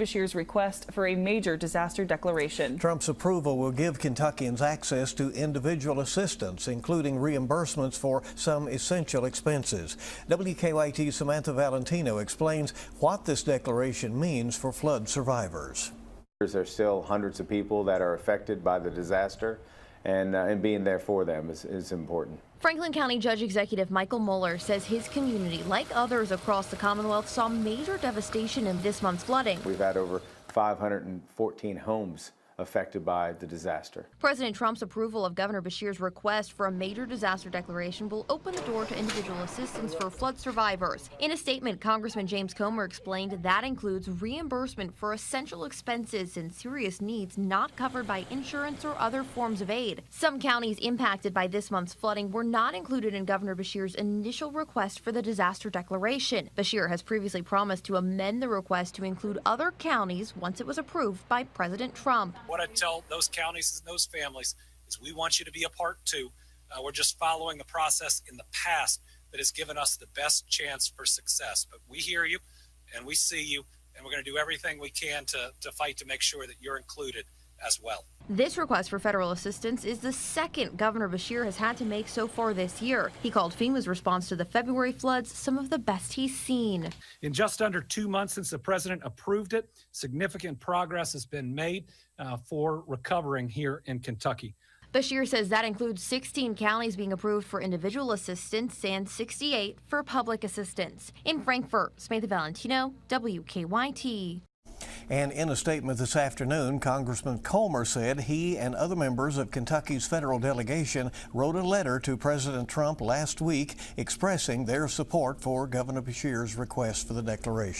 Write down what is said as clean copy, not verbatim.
Beshear's request for a major disaster declaration. Trump's approval will give Kentuckians access to individual assistance, including reimbursements for some essential expenses. WKYT's Samantha Valentino explains what this declaration means for flood survivors. There are still hundreds of people that are affected by the disaster, and being there for them is important. Franklin County Judge Executive Michael Mueller says his community, like others across the Commonwealth, saw major devastation in this month's flooding. We've had over 514 homes affected by the disaster. President Trump's approval of Governor Beshear's request for a major disaster declaration will open the door to individual assistance for flood survivors. In a statement, Congressman James Comer explained that includes reimbursement for essential expenses and serious needs not covered by insurance or other forms of aid. Some counties impacted by this month's flooding were not included in Governor Beshear's initial request for the disaster declaration. Beshear has previously promised to amend the request to include other counties once it was approved by President Trump. What I tell those counties and those families is we want you to be a part too. We're just following the process in the past that has given us the best chance for success. But we hear you and we see you, and we're going to do everything we can to fight to make sure that you're included as well. This request for federal assistance is the second Governor Beshear has had to make so far this year. He called FEMA's response to the February floods some of the best he's seen. In just under 2 months since the president approved it, significant progress has been made for recovering here in Kentucky. Beshear says that includes 16 counties being approved for individual assistance and 68 for public assistance. In Frankfort, Samantha Valentino, WKYT. And in a statement this afternoon, Congressman Comer said he and other members of Kentucky's federal delegation wrote a letter to President Trump last week expressing their support for Governor Beshear's request for the declaration.